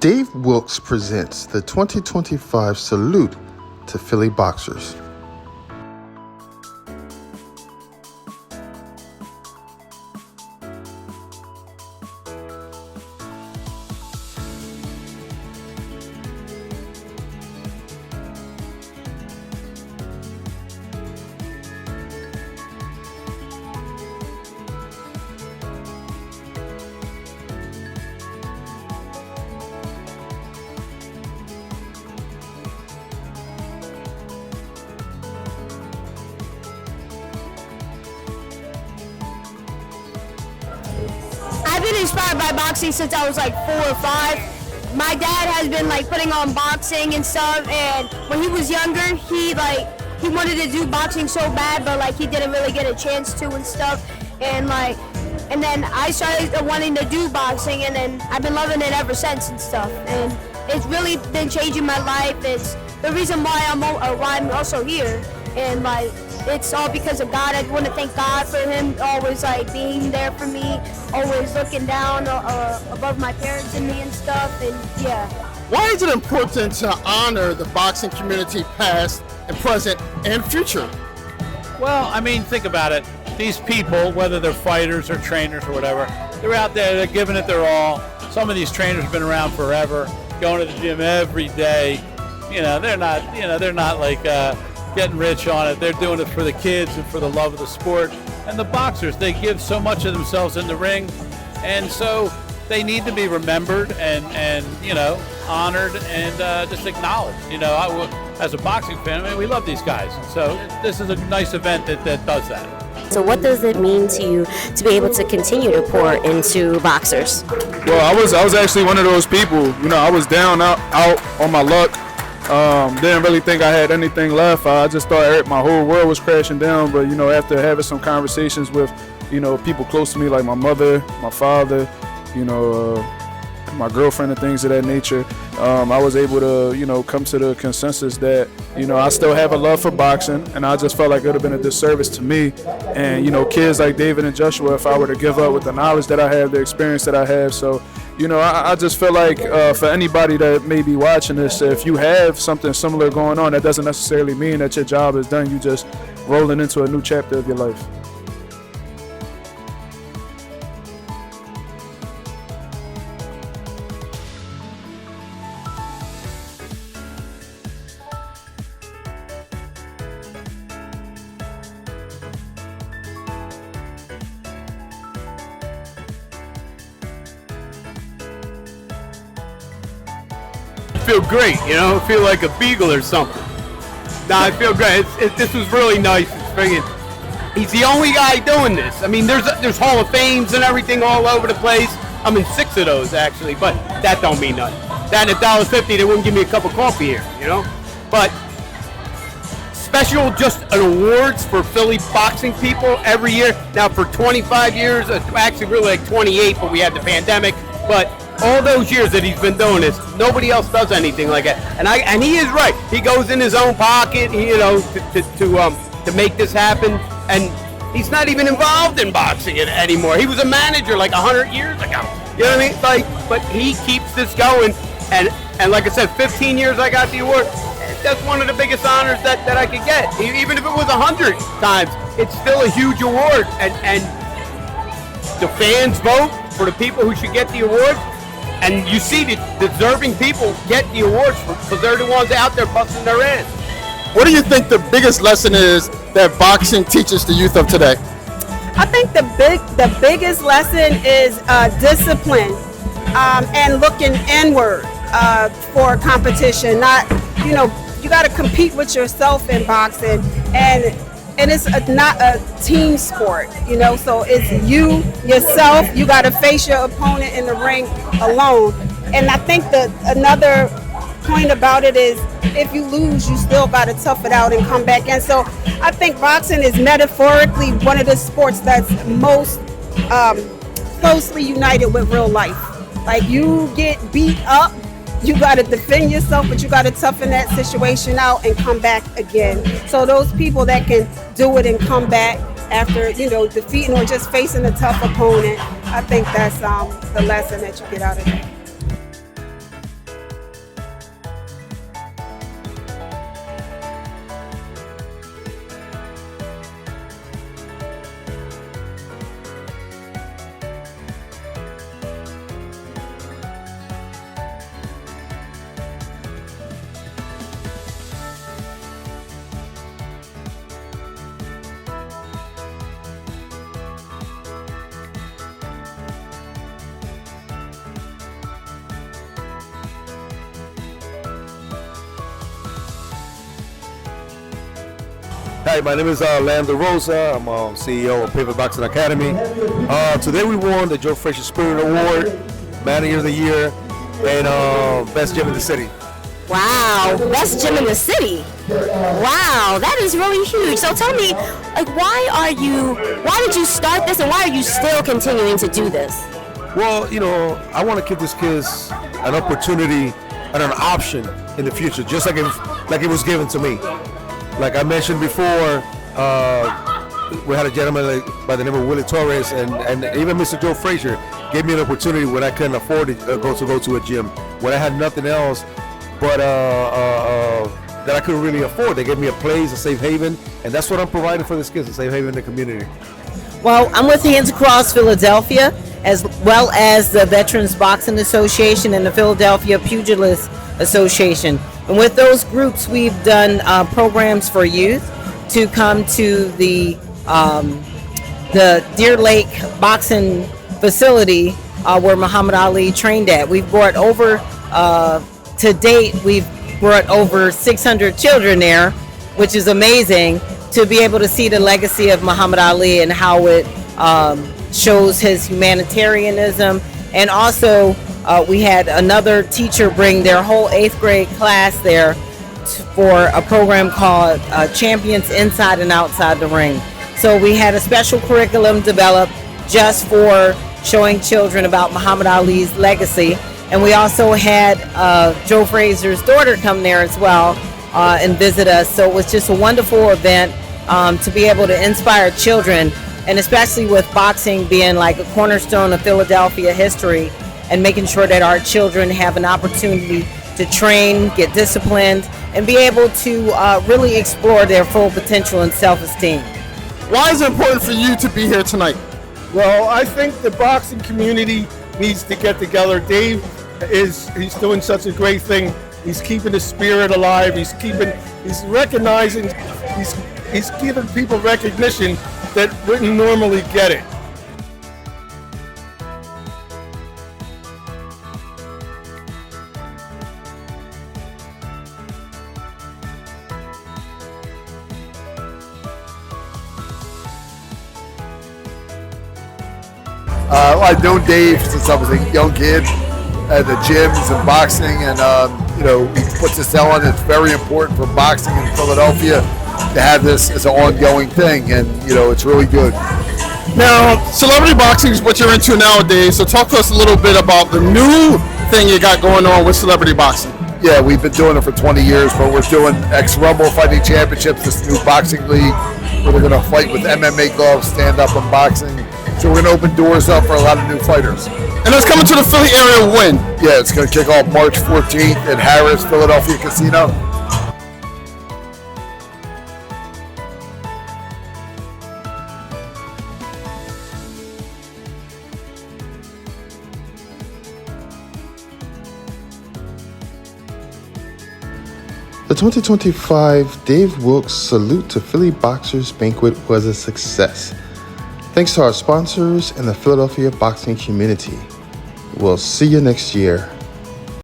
Dave Wilkes presents the 2025 Salute to Philly Boxers. I've been inspired by boxing since I was like 4 or 5. My dad has been putting on boxing and stuff, and when he was younger, he wanted to do boxing so bad, but he didn't really get a chance to and stuff. And then I started wanting to do boxing, and then I've been loving it ever since and stuff. And it's really been changing my life. It's the reason why I'm also here, and it's all because of God. I want to thank God for him always being there for me, always looking down above my parents and me and stuff, and yeah. Why is it important to honor the boxing community past and present and future? Well, I mean, think about it. These people, whether they're fighters or trainers or whatever, they're out there, they're giving it their all. Some of these trainers have been around forever, going to the gym every day. They're not getting rich on it. They're doing it for the kids and for the love of the sport. And the boxers, they give so much of themselves in the ring, and so they need to be remembered and honored and just acknowledged. As a boxing fan, we love these guys, and so this is a nice event that does that. So what does it mean to you to be able to continue to pour into boxers? Well, I was actually one of those people. I was down out on my luck. Didn't really think I had anything left. I just thought my whole world was crashing down. But after having some conversations with people close to me, like my mother, my father, my girlfriend, and things of that nature, I was able to come to the consensus that I still have a love for boxing, and I just felt like it would have been a disservice to me and kids like David and Joshua if I were to give up with the knowledge that I have, the experience that I have. So I just feel like for anybody that may be watching this, if you have something similar going on, that doesn't necessarily mean that your job is done. You just rolling into a new chapter of your life. Feel great, feel like a beagle or something. I feel great. This was really nice. He's the only guy doing this. I mean, there's Hall of Fames and everything all over the place. I'm in 6 of those actually, but that don't mean nothing. That at $1.50, they wouldn't give me a cup of coffee here, But special just an awards for Philly boxing people every year. Now for 25 years, actually really 28, but we had the pandemic. But all those years that he's been doing this, nobody else does anything like that. And he is right. He goes in his own pocket, to make this happen. And he's not even involved in boxing anymore. He was a manager 100 years ago. You know what I mean? But he keeps this going. And like I said, 15 years I got the award. That's one of the biggest honors that I could get. Even if it was 100 times, it's still a huge award. And the fans vote for the people who should get the award. And you see the deserving people get the awards because they're the ones out there busting their ass. What do you think the biggest lesson is that boxing teaches the youth of today? I think the biggest lesson is discipline and looking inward for competition. Not, you got to compete with yourself in boxing, and it's not a team sport, so it's yourself. You got to face your opponent in the ring alone. And I think another point about it is if you lose, you still got to tough it out and come back in. So I think boxing is metaphorically one of the sports that's most closely united with real life. You get beat up, you got to defend yourself, but you got to toughen that situation out and come back again. So those people that can do it and come back after, defeating or just facing a tough opponent, I think that's the lesson that you get out of it. Hi, my name is Lando Rosa. I'm CEO of Paper Boxing Academy. Today we won the Joe Frazier Spirit Award, Manager of the Year, and Best Gym in the City. Wow, best gym in the city. Wow, that is really huge. So tell me, like, why did you start this, and why are you still continuing to do this? Well, I want to give these kids an opportunity and an option in the future, just like it was given to me. Like I mentioned before, we had a gentleman by the name of Willie Torres, and even Mr. Joe Frazier gave me an opportunity when I couldn't afford to go to a gym, when I had nothing else but that I couldn't really afford. They gave me a place, a safe haven, and that's what I'm providing for these kids, a safe haven in the community. Well, I'm with Hands Across Philadelphia, as well as the Veterans Boxing Association and the Philadelphia Pugilist Association. And with those groups, we've done programs for youth to come to the Deer Lake Boxing Facility where Muhammad Ali trained at. We've brought over, to date, we've brought over 600 children there, which is amazing to be able to see the legacy of Muhammad Ali and how it shows his humanitarianism. And also, we had another teacher bring their whole 8th grade class there for a program called Champions Inside and Outside the Ring. So we had a special curriculum developed just for showing children about Muhammad Ali's legacy. And we also had Joe Frazier's daughter come there as well and visit us. So it was just a wonderful event to be able to inspire children, and especially with boxing being like a cornerstone of Philadelphia history, and making sure that our children have an opportunity to train, get disciplined, and be able to really explore their full potential and self-esteem. Why is it important for you to be here tonight? Well, I think the boxing community needs to get together. Dave he's doing such a great thing. He's keeping the spirit alive. He's recognizing, he's giving people recognition that wouldn't normally get it. I've known Dave since I was a young kid at the gyms and boxing, and he puts this on. It's very important for boxing in Philadelphia to have this as an ongoing thing, and it's really good. Now, celebrity boxing is what you're into nowadays, so talk to us a little bit about the new thing you got going on with celebrity boxing. Yeah, we've been doing it for 20 years, but we're doing ex-Rumble Fighting Championships, this new boxing league, where we're going to fight with MMA gloves, stand-up and boxing. So we're going to open doors up for a lot of new fighters. And it's coming to the Philly area when? Yeah, it's going to kick off March 14th at Harrah's Philadelphia Casino. The 2025 Dave Wilkes Salute to Philly Boxers Banquet was a success. Thanks to our sponsors and the Philadelphia boxing community. We'll see you next year.